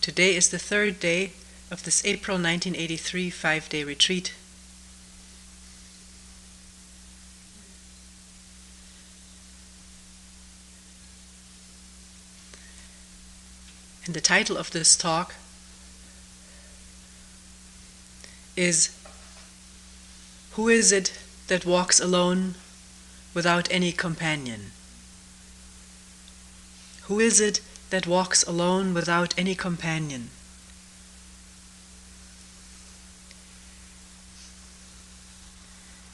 Today is the third day of this April 1983 5-day retreat. And the title of this talk is "Who is it that walks alone without any companion?" Who is it that walks alone without any companion?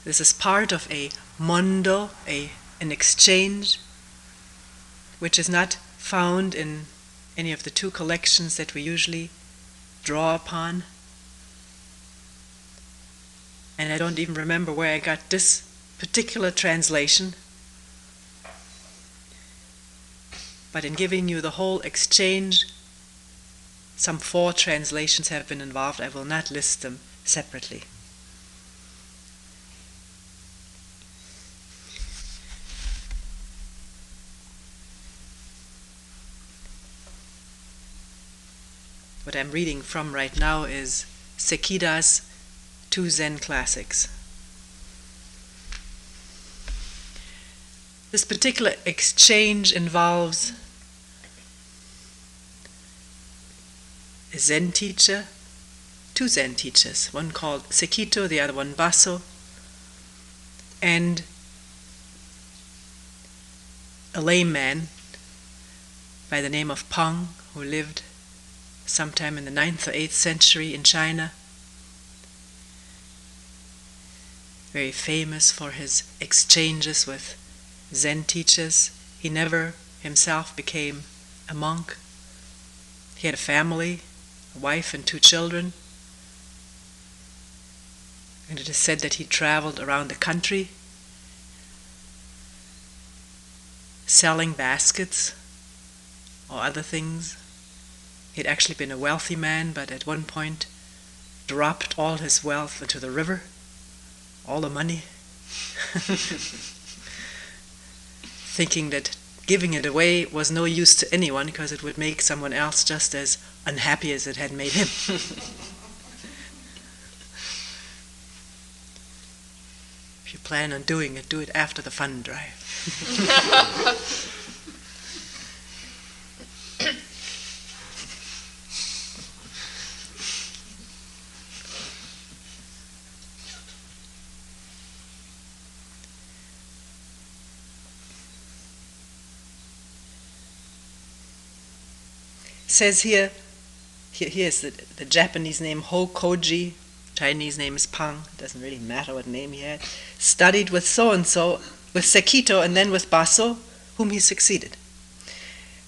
This is part of a mondo, an exchange, which is not found in any of the two collections that we usually draw upon. And I don't even remember where I got this particular translation. But in giving you the whole exchange, some 4 translations have been involved. I will not list them separately. What I'm reading from right now is Sekida's 2 Zen classics. This particular exchange involves a Zen teacher, 2 Zen teachers, one called Sekito, the other one Baso, and a layman by the name of Pang, who lived sometime in the 9th or 8th century in China, very famous for his exchanges with Zen teachers. He never himself became a monk. He had a family, a wife and 2 children, and it is said that he traveled around the country selling baskets or other things. He had actually been a wealthy man, but at one point dropped all his wealth into the river, all the money, thinking that giving it away was no use to anyone because it would make someone else just as unhappy as it had made him. If you plan on doing it, do it after the fund drive. Says here's the Japanese name Hokoji, Chinese name is Pang, doesn't really matter what name he had, studied with so-and-so, with Sekito and then with Baso, whom he succeeded.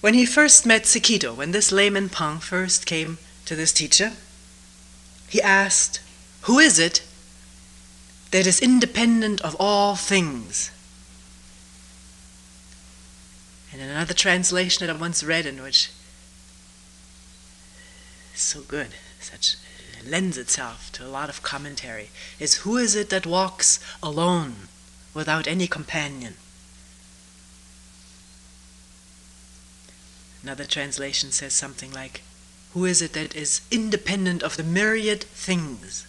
When he first met Sekito, when this layman Pang first came to this teacher, he asked, "Who is it that is independent of all things?" And in another translation that I once read, in which so good, such lends itself to a lot of commentary, is "Who is it that walks alone without any companion?" Another translation says something like, "Who is it that is independent of the myriad things?"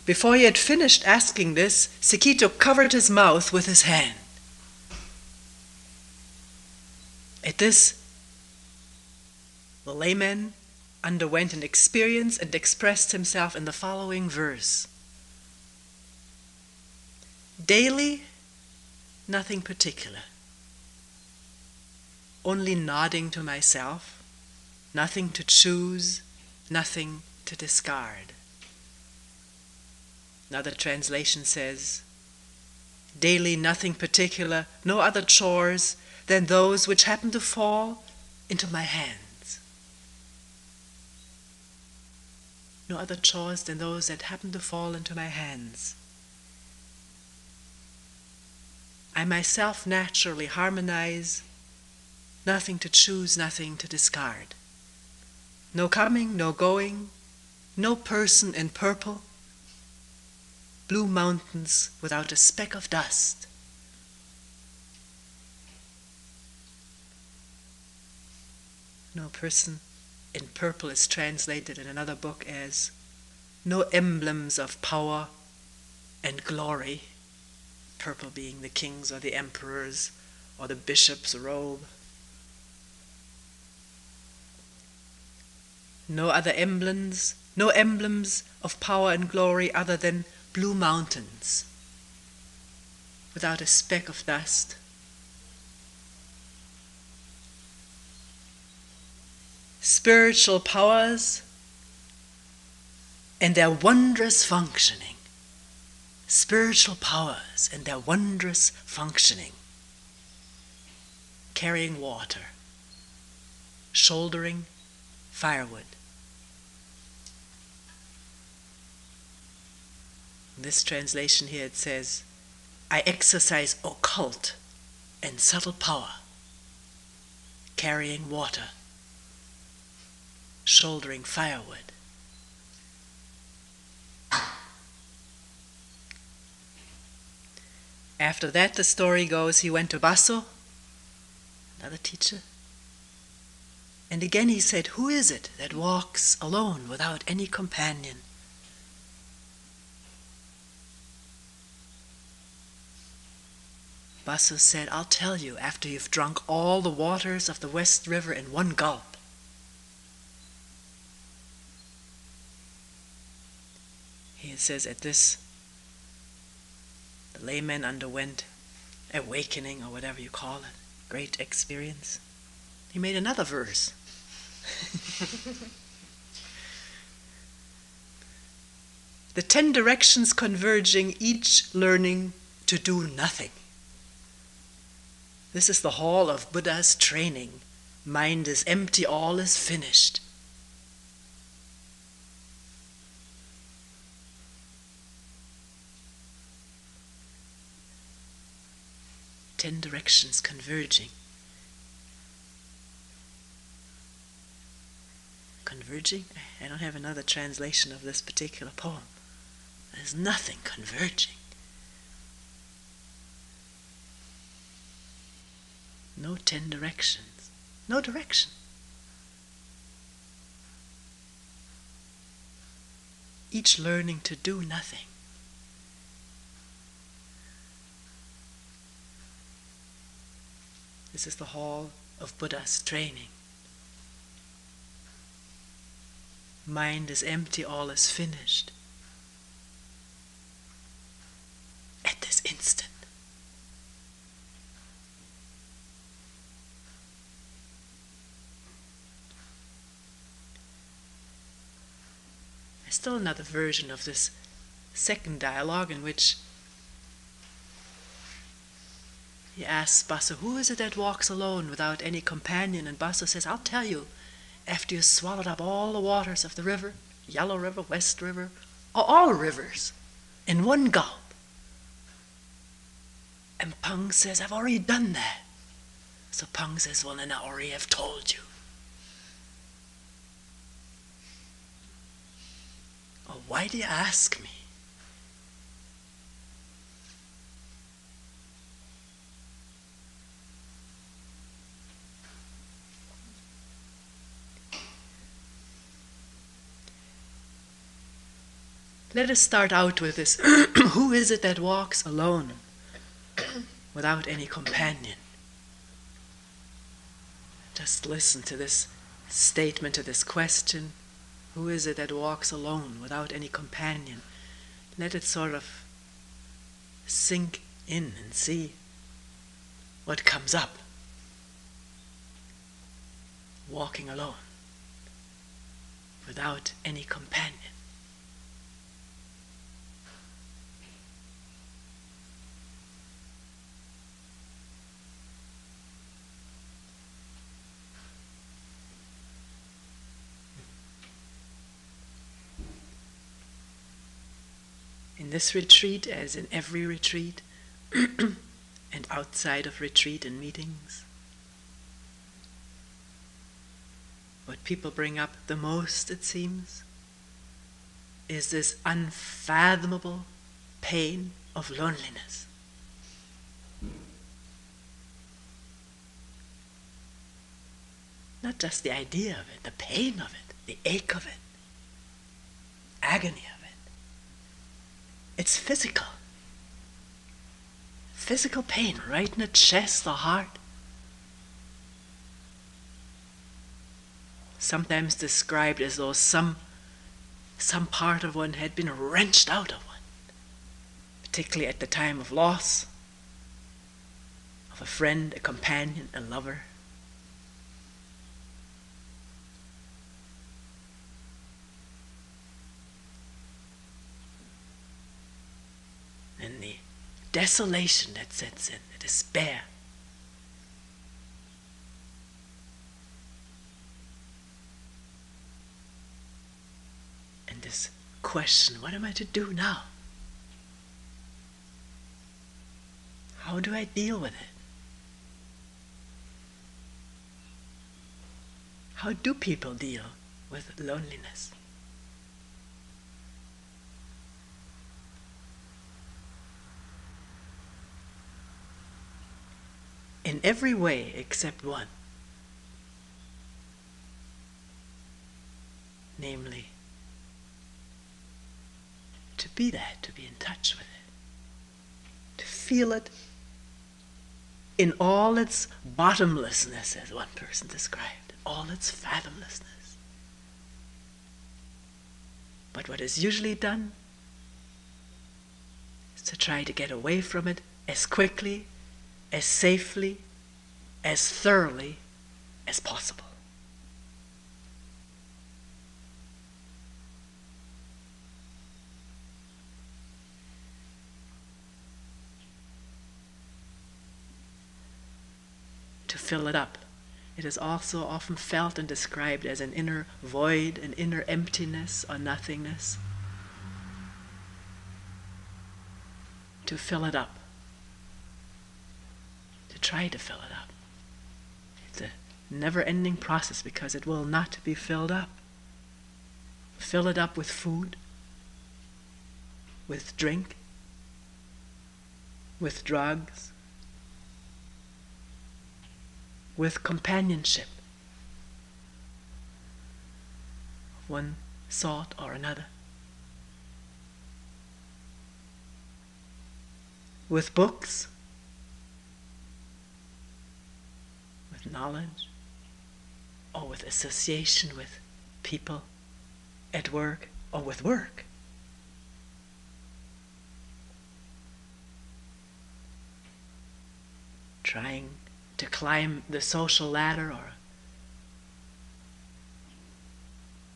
Before he had finished asking this, Sekito covered his mouth with his hand. At this, the layman underwent an experience and expressed himself in the following verse: "Daily, nothing particular, only nodding to myself, nothing to choose, nothing to discard." Another translation says, "Daily, nothing particular, no other chores than those which happen to fall into my hands." No other chores than those that happen to fall into my hands. I myself naturally harmonize, nothing to choose, nothing to discard. No coming, no going, no person in purple, blue mountains without a speck of dust. No person in purple is translated in another book as no emblems of power and glory, purple being the king's or the emperor's or the bishop's robe. No other emblems, no emblems of power and glory other than blue mountains, without a speck of dust. Spiritual powers and their wondrous functioning. Spiritual powers and their wondrous functioning. Carrying water, shouldering firewood. In this translation here it says, I exercise occult and subtle power, carrying water, shouldering firewood. After that, the story goes, he went to Basso, another teacher, and again he said, who is it that walks alone without any companion? Basso said, I'll tell you after you've drunk all the waters of the West River in one gulp. He says at this, the layman underwent awakening, or whatever you call it, great experience. He made another verse. The 10 directions converging, each learning to do nothing. This is the hall of Buddha's training. Mind is empty, all is finished. Ten directions converging. Converging? I don't have another translation of this particular poem. There's nothing converging. No 10 directions. No direction. Each learning to do nothing. This is the hall of Buddha's training. Mind is empty, all is finished. At this instant. There's still another version of this second dialogue in which he asks Basso, who is it that walks alone without any companion? And Basso says, I'll tell you, after you swallowed up all the waters of the river, Yellow River, West River, or all rivers, in one gulp. And Pang says, I've already done that. So Pang says, well, then I already have told you. Oh, why do you ask me? Let us start out with this. Who is it that walks alone without any companion? Just listen to this statement, to this question. Who is it that walks alone without any companion? Let it sort of sink in and see what comes up. Walking alone without any companion. In this retreat, as in every retreat, and outside of retreat and meetings, what people bring up the most, it seems, is this unfathomable pain of loneliness. Not just the idea of it, the pain of it, the ache of it, agony of it. It's physical. Physical pain right in the chest, the heart. Sometimes described as though some part of one had been wrenched out of one, particularly at the time of loss of a friend, a companion, a lover. And the desolation that sets in, the despair. And this question, what am I to do now? How do I deal with it? How do people deal with loneliness? In every way except one. Namely, to be that, to be in touch with it, to feel it in all its bottomlessness, as one person described, all its fathomlessness. But what is usually done is to try to get away from it as quickly, as safely, as thoroughly as possible. To fill it up. It is also often felt and described as an inner void, an inner emptiness or nothingness. To fill it up. To try to fill it up. It's a never-ending process because it will not be filled up. Fill it up with food, with drink, with drugs, with companionship of one sort or another, with books, with knowledge, or with association with people at work or with work. Trying to climb the social ladder or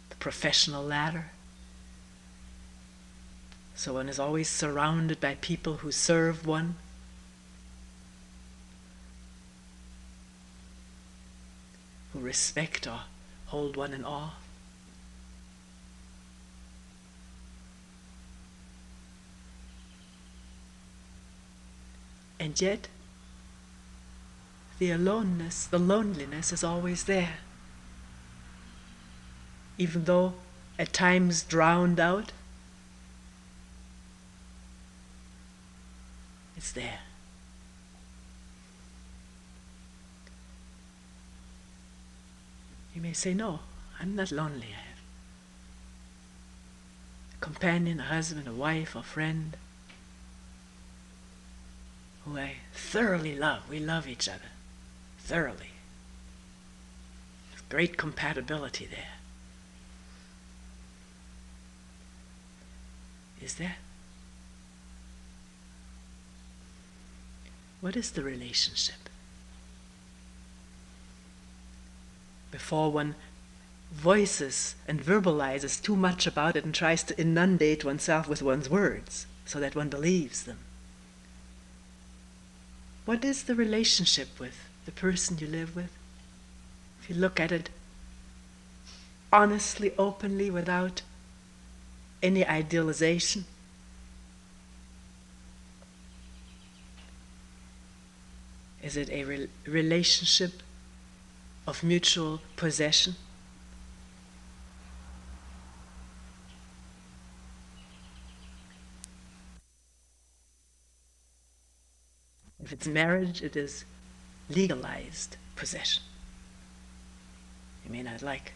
the professional ladder. So one is always surrounded by people who serve one, who respect or hold one in awe. And yet, the aloneness, the loneliness is always there. Even though at times drowned out, it's there. You may say, no, I'm not lonely. I have a companion, a husband, a wife, a friend who I thoroughly love. We love each other. Thoroughly. There's great compatibility there. Is there? What is the relationship? Before one voices and verbalizes too much about it and tries to inundate oneself with one's words so that one believes them. What is the relationship with the person you live with? If you look at it honestly, openly, without any idealization. Is it a relationship of mutual possession? If it's marriage, it is legalized possession. You may not like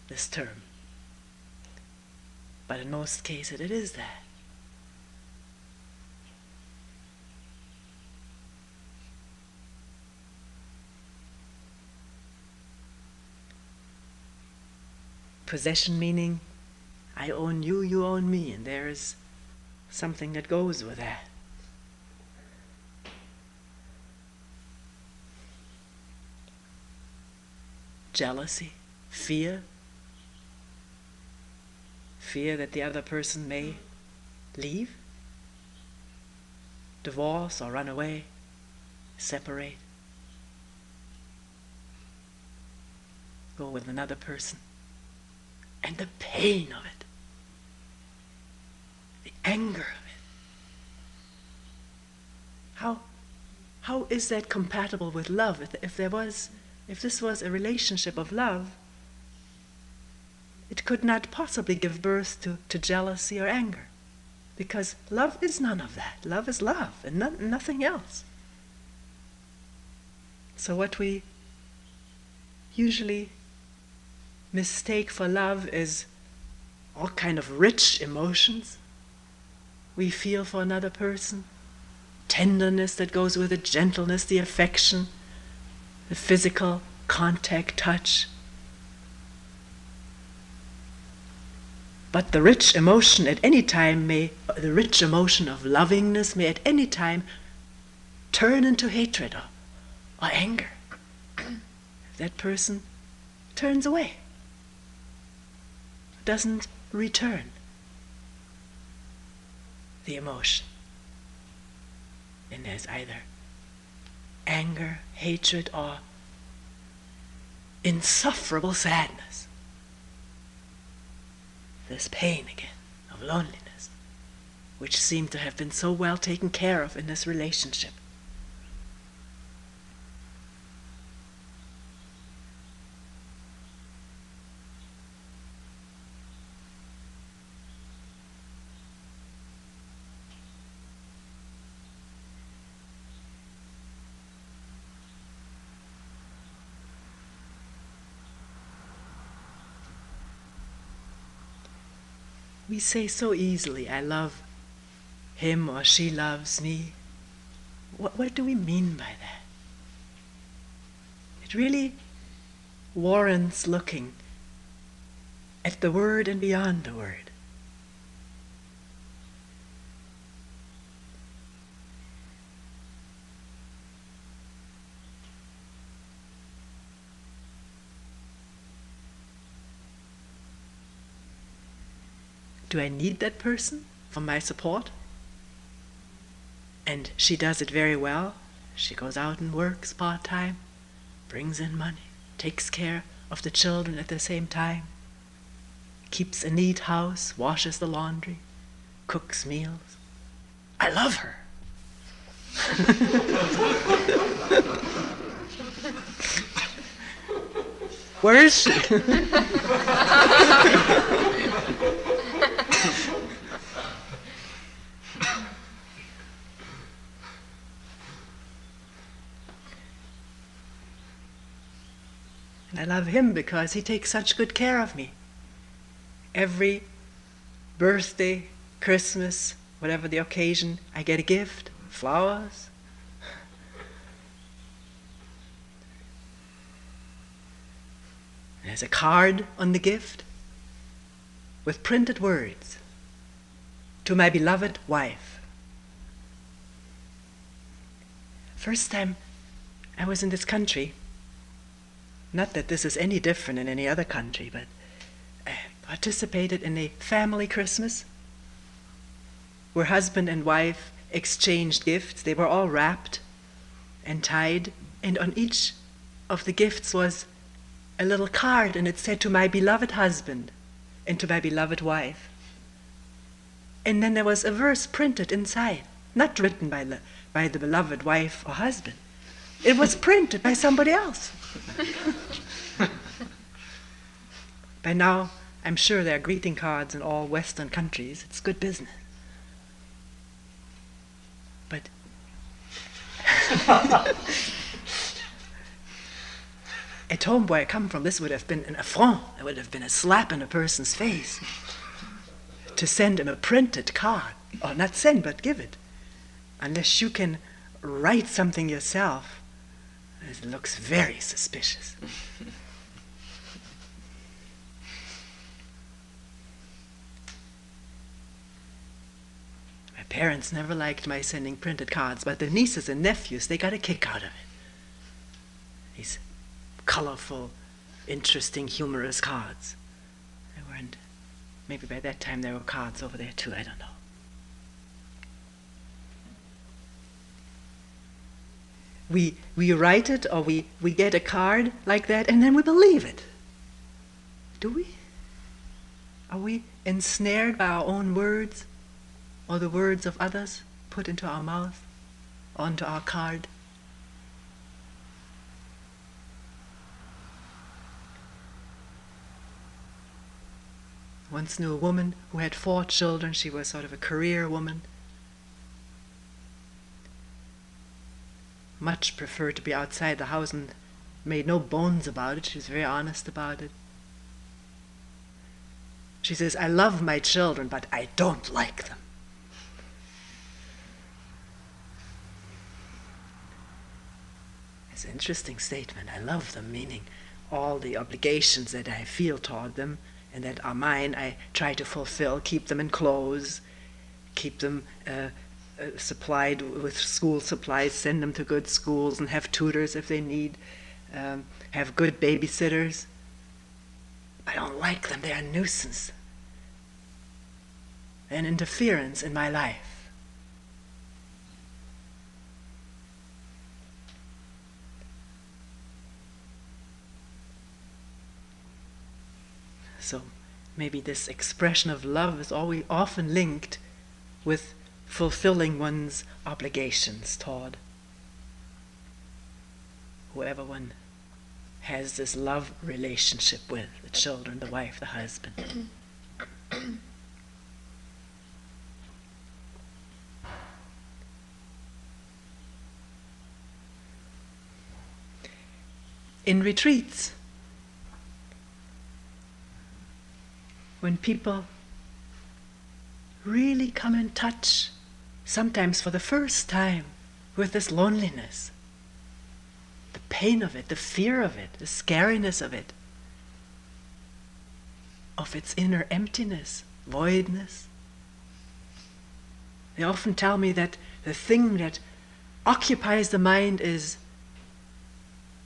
this term, but in most cases it is that. Possession meaning I own you, you own me, and there is something that goes with that. Jealousy, fear that the other person may leave, divorce or run away, separate, go with another person. And the pain of it, the anger of it. How is that compatible with love? If this was a relationship of love, it could not possibly give birth to jealousy or anger, because love is none of that. Love is love and nothing else. So what we usually mistake for love is all kind of rich emotions we feel for another person, tenderness that goes with it, gentleness, the affection, the physical contact, touch. But the rich emotion at any time the rich emotion of lovingness may at any time turn into hatred or anger. If that person turns away, doesn't return the emotion, then there's either anger, hatred, or insufferable sadness. This pain again of loneliness, which seemed to have been so well taken care of in this relationship. We say so easily, I love him or she loves me. What do we mean by that? It really warrants looking at the word and beyond the word. Do I need that person for my support? And she does it very well. She goes out and works part-time, brings in money, takes care of the children at the same time, keeps a neat house, washes the laundry, cooks meals. I love her. Where is she? I love him because he takes such good care of me. Every birthday, Christmas, whatever the occasion, I get a gift, flowers. There's a card on the gift with printed words, to my beloved wife. First time I was in this country, not that this is any different in any other country, but I participated in a family Christmas where husband and wife exchanged gifts. They were all wrapped and tied, and on each of the gifts was a little card, and it said, to my beloved husband and to my beloved wife. And then there was a verse printed inside, not written by the beloved wife or husband. It was printed by somebody else. By now, I'm sure there are greeting cards in all Western countries. It's good business. But At home where I come from, this would have been an affront. It would have been a slap in a person's face to send him a printed card. Or not send, but give it. Unless you can write something yourself, it looks very suspicious. My parents never liked my sending printed cards, but the nieces and nephews, they got a kick out of it. These colorful, interesting, humorous cards. They weren't, maybe by that time there were cards over there too, I don't know. We write it, or we get a card like that, and then we believe it. Do we? Are we ensnared by our own words, or the words of others put into our mouth, onto our card? Once knew a woman who had 4 children. She was sort of a career woman. Much preferred to be outside the house and made no bones about it. She was very honest about it. She says, I love my children, but I don't like them. It's an interesting statement. I love them, meaning all the obligations that I feel toward them and that are mine, I try to fulfill, keep them in clothes, keep them supplied with school supplies, send them to good schools and have tutors if they need, have good babysitters. I don't like them. They're a nuisance. They're an interference in my life. So maybe this expression of love is always often linked with fulfilling one's obligations toward whoever one has this love relationship with, the children, the wife, the husband. In retreats, when people really come in touch, sometimes for the first time, with this loneliness, the pain of it, the fear of it, the scariness of it, of its inner emptiness, voidness. They often tell me that the thing that occupies the mind is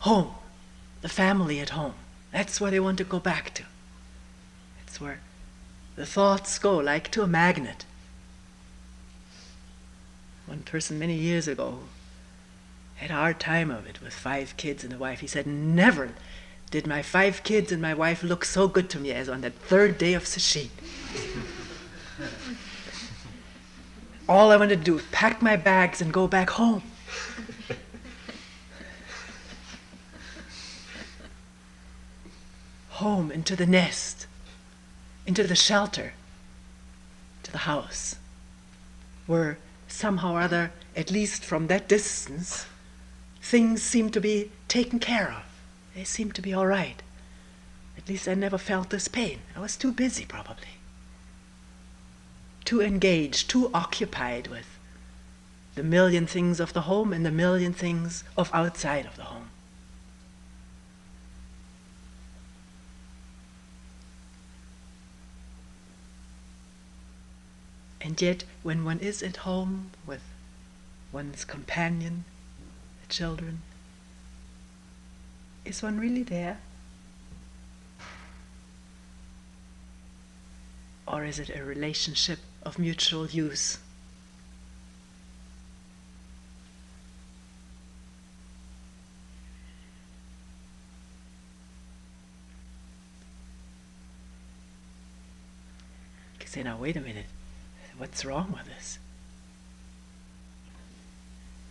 home, the family at home. That's where they want to go back to. It's where the thoughts go, like to a magnet. One person many years ago had a hard time of it with 5 kids and a wife. He said, never did my 5 kids and my wife look so good to me as on that 3rd day of Sesshin. All I wanted to do was pack my bags and go back home. Home, into the nest, into the shelter, to the house, where somehow or other, at least from that distance, things seem to be taken care of. They seem to be all right. At least I never felt this pain. I was too busy, probably. Too engaged, too occupied with the million things of the home and the million things of outside of the home. And yet, when one is at home with one's companion, the children, is one really there? Or is it a relationship of mutual use? You can say, now wait a minute. What's wrong with this?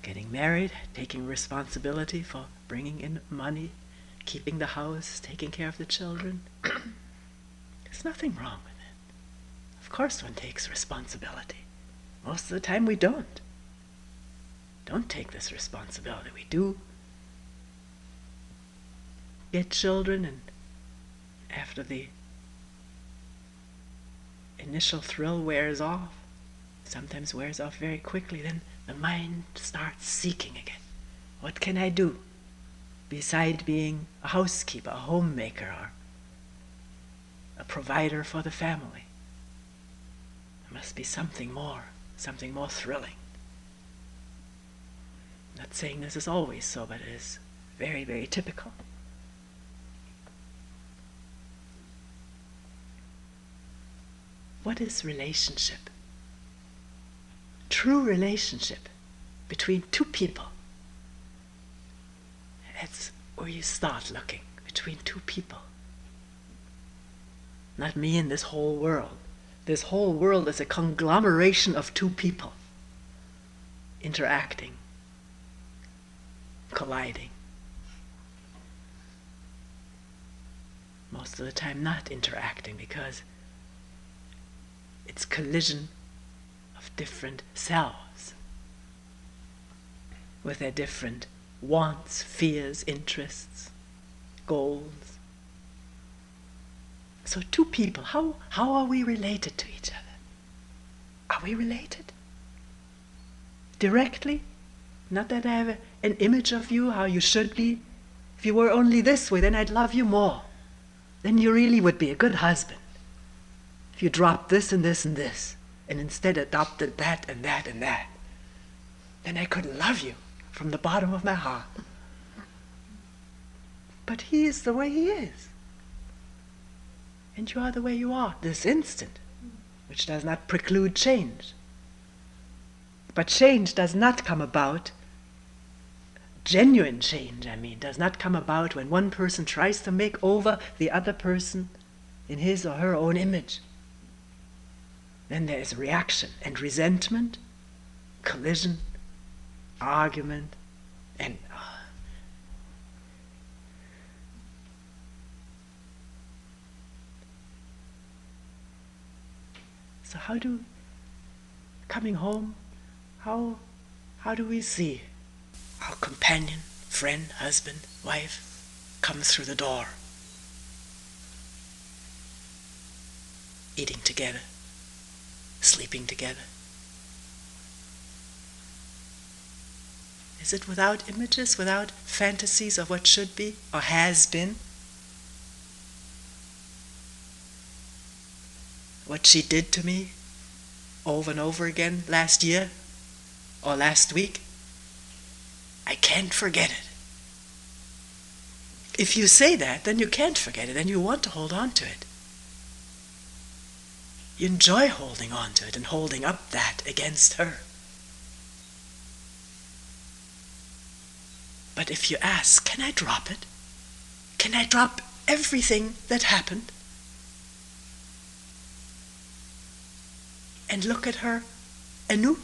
Getting married, taking responsibility for bringing in money, keeping the house, taking care of the children. There's nothing wrong with it. Of course one takes responsibility. Most of the time we don't. Don't take this responsibility. We do. get children, and after the initial thrill wears off, sometimes wears off very quickly, then the mind starts seeking again. What can I do beside being a housekeeper, a homemaker, or a provider for the family? There must be something more thrilling. I'm not saying this is always so, but it is very, very typical. What is relationship? True relationship between two people. That's where you start looking, between two people. Not me and this whole world. This whole world is a conglomeration of two people interacting, colliding. Most of the time not interacting, because it's collision of different selves with their different wants, fears, interests, goals. So two people, how are we related to each other? Are we related? Directly? Not that I have an image of you, how you should be. If you were only this way, then I'd love you more. Then you really would be a good husband. If you dropped this and this and this, and instead adopted that and that and that, then I could love you from the bottom of my heart. But he is the way he is. And you are the way you are, this instant, which does not preclude change. But change does not come about, genuine change, does not come about when one person tries to make over the other person in his or her own image. Then there is reaction and resentment, collision, argument, and so coming home, how do we see our companion, friend, husband, wife come through the door? Eating together, sleeping together. Is it without images, without fantasies of what should be or has been? What she did to me over and over again last year or last week, I can't forget it. If you say that, then you can't forget it, and you want to hold on to it. You enjoy holding on to it and holding up that against her. But if you ask, can I drop it? Can I drop everything that happened and look at her anew?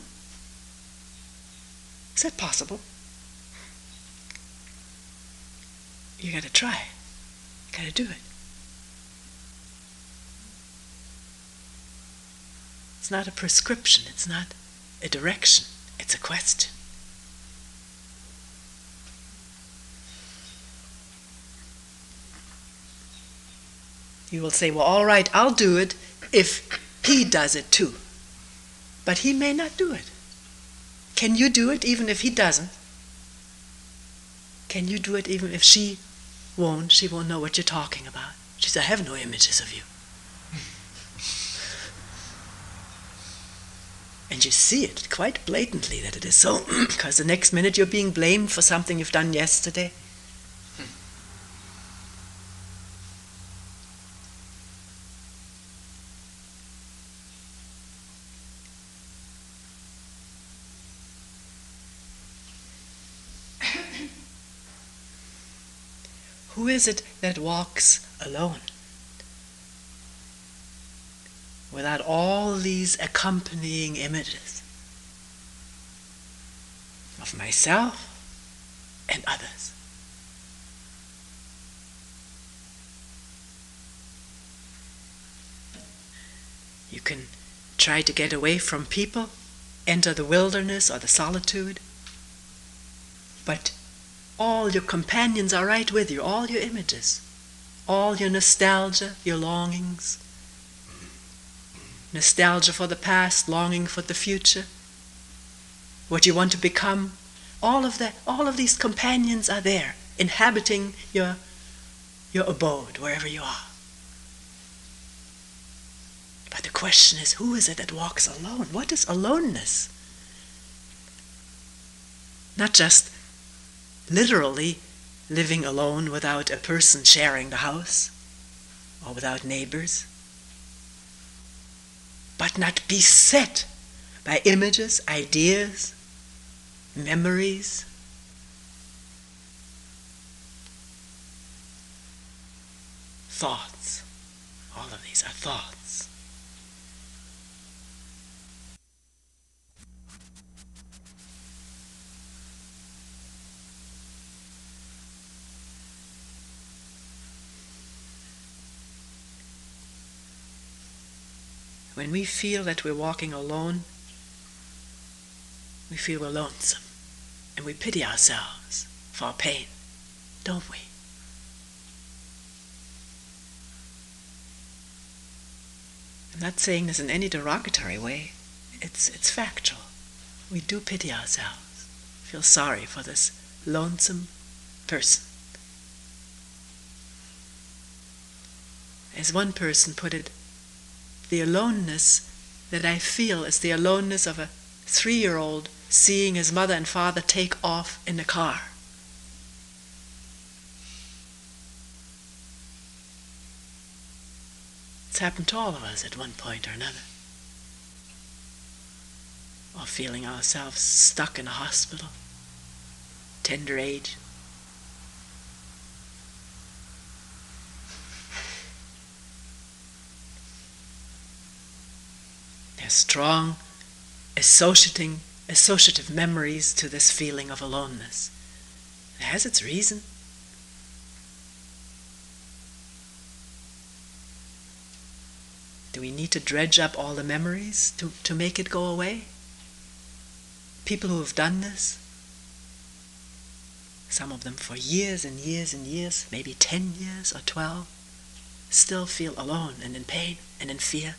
Is that possible? You gotta try. You gotta do it. It's not a prescription, it's not a direction, it's a question. You will say, well, all right, I'll do it if he does it too. But he may not do it. Can you do it even if he doesn't? Can you do it even if she won't? She won't know what you're talking about. She says, I have no images of you. And you see it quite blatantly that it is so, because the next minute you're being blamed for something you've done yesterday. Who is it that walks alone? Without all these accompanying images of myself and others. You can try to get away from people, enter the wilderness or the solitude, but all your companions are right with you, all your images, all your nostalgia, your longings, nostalgia for the past, longing for the future, what you want to become, all of these companions are there, inhabiting your abode, wherever you are. But the question is, who is it that walks alone? What is aloneness? Not just literally living alone without a person sharing the house, or without neighbors, but not beset by images, ideas, memories, thoughts. All of these are thoughts. When we feel that we're walking alone, we feel we're lonesome, and we pity ourselves for our pain, don't we? I'm not saying this in any derogatory way. It's factual. We do pity ourselves, feel sorry for this lonesome person. As one person put it, the aloneness that I feel is the aloneness of a 3-year-old seeing his mother and father take off in the car. It's happened to all of us at one point or another. Or feeling ourselves stuck in a hospital, tender age. There's strong associative memories to this feeling of aloneness. It has its reason. Do we need to dredge up all the memories to make it go away? People who have done this, some of them for years and years and years, maybe 10 years or 12, still feel alone and in pain and in fear.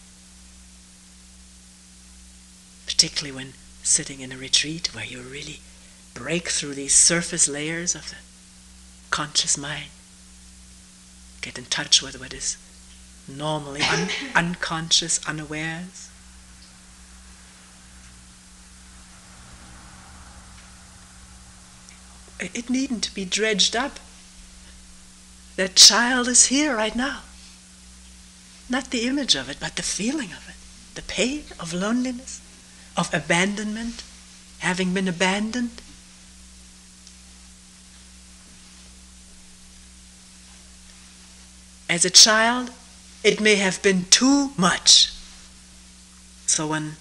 Particularly when sitting in a retreat where you really break through these surface layers of the conscious mind, get in touch with what is normally unconscious, unawares. It needn't be dredged up. That child is here right now. Not the image of it, but the feeling of it. The pain of loneliness, of abandonment, having been abandoned. As a child, it may have been too much. So one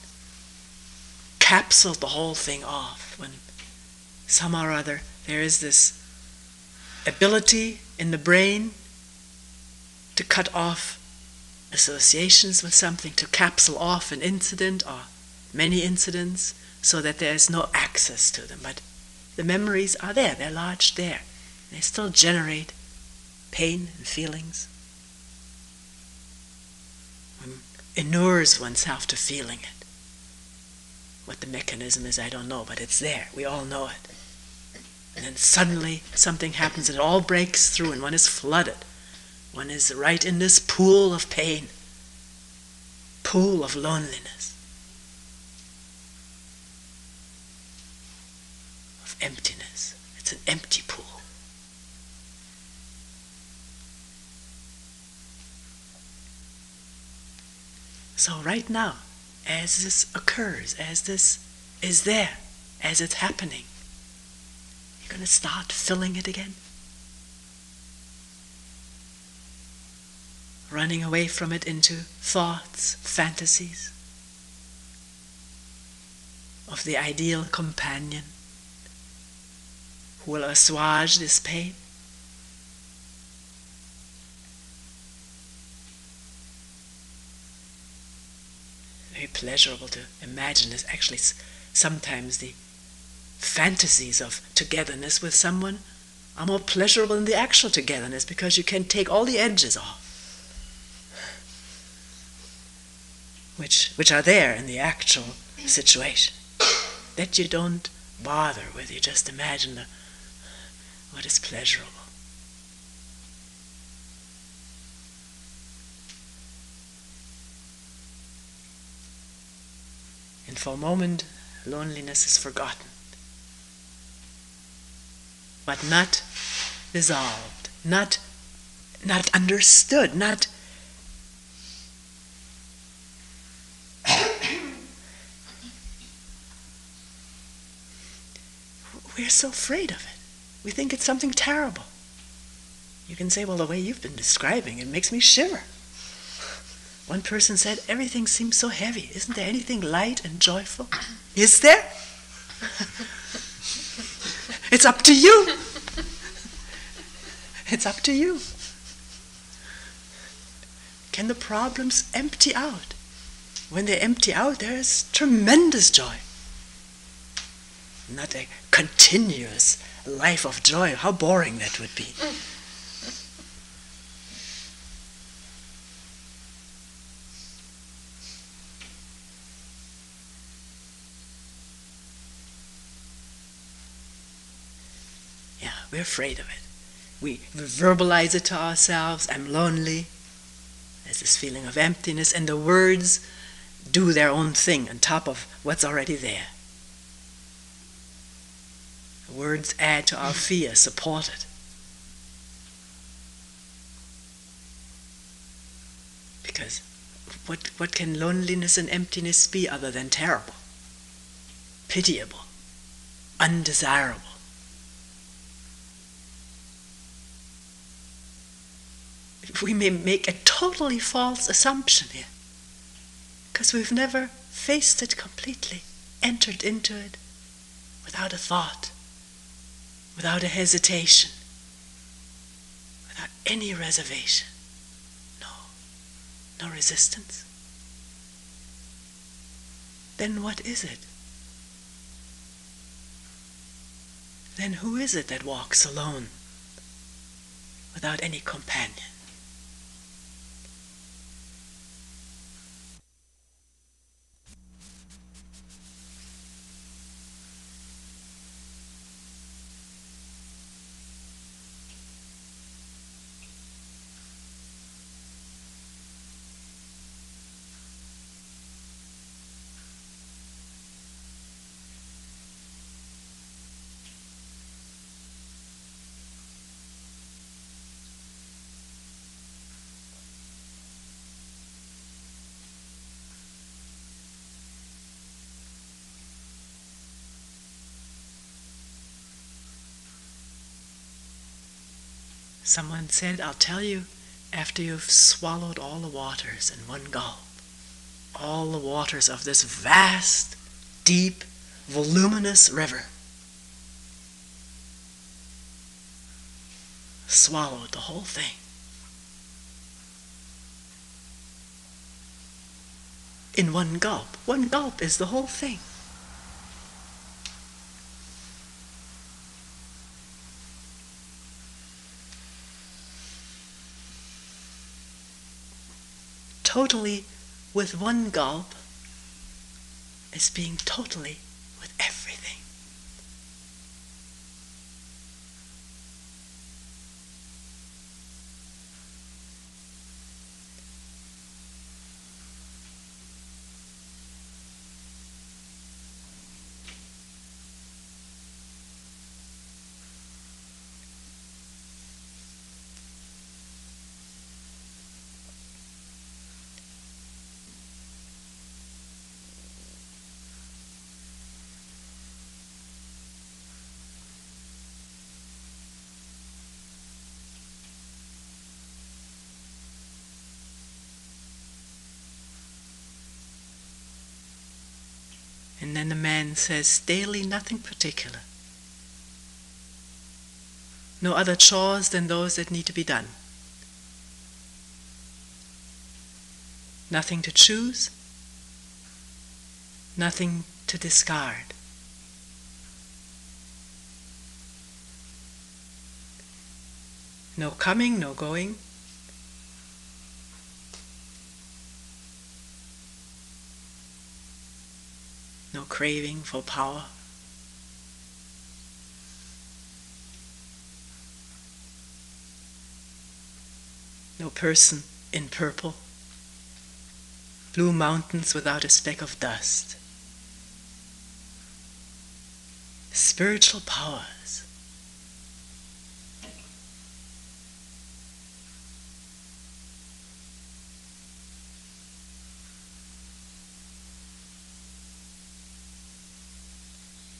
capsuled the whole thing off, when somehow or other there is this ability in the brain to cut off associations with something, to capsule off an incident or many incidents so that there is no access to them. But the memories are there, they're lodged there. They still generate pain and feelings. One inures oneself to feeling it. What the mechanism is, I don't know, but it's there. We all know it. And then suddenly something happens and it all breaks through and one is flooded. One is right in this pool of pain, pool of loneliness, of emptiness. It's an empty pool. So right now, as this occurs, as this is there, as it's happening, you're going to start filling it again. Running away from it into thoughts, fantasies of the ideal companion who will assuage this pain. Very pleasurable to imagine is actually sometimes the fantasies of togetherness with someone are more pleasurable than the actual togetherness, because you can take all the edges off, which are there in the actual situation, that you don't bother with. You just imagine what is pleasurable. And for a moment, loneliness is forgotten, but not dissolved, not understood, not we're so afraid of it. We think it's something terrible. You can say, well, the way you've been describing it makes me shiver. One person said, everything seems so heavy. Isn't there anything light and joyful? Is there? It's up to you. It's up to you. Can the problems empty out? When they empty out, there is tremendous joy. Not a continuous life of joy. How boring that would be. Yeah, we're afraid of it. We verbalize it to ourselves. I'm lonely. There's this feeling of emptiness, and the words do their own thing on top of what's already there. Words add to our fear, support it. Because what can loneliness and emptiness be other than terrible, pitiable, undesirable? We may make a totally false assumption here, because we've never faced it completely, entered into it without a thought, without a hesitation, without any reservation. No resistance. Then what is it? Then who is it that walks alone, without any companion? Someone said, I'll tell you, after you've swallowed all the waters in one gulp, all the waters of this vast, deep, voluminous river, swallowed the whole thing. In one gulp. One gulp is the whole thing. Totally with one gulp is being totally with everything. And then the man says, daily nothing particular. No other chores than those that need to be done. Nothing to choose, nothing to discard. No coming, no going. No craving for power. No person in purple. Blue mountains without a speck of dust. Spiritual powers.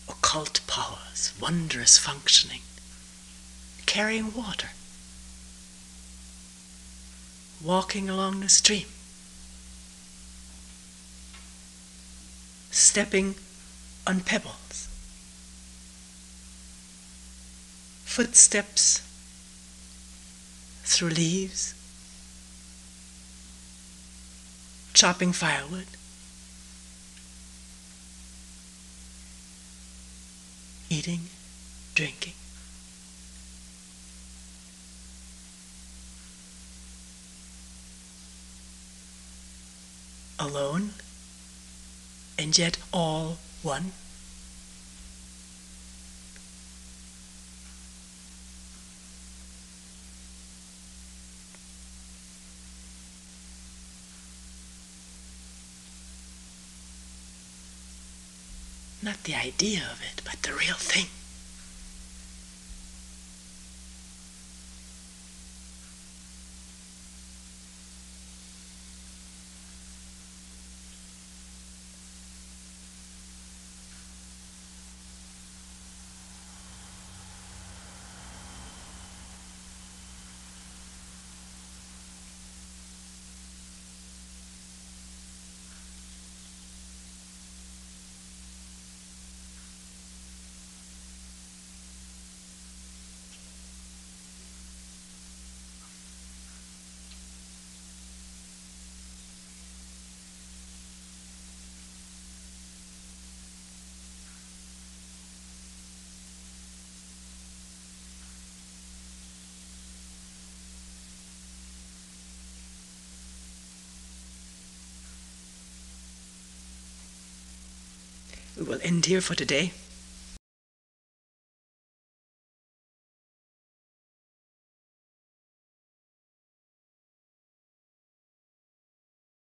Occult powers, wondrous functioning, carrying water, walking along the stream, stepping on pebbles, footsteps through leaves, chopping firewood, eating, drinking. Alone, and yet all one. Not the idea of it, but the real thing. We will end here for today.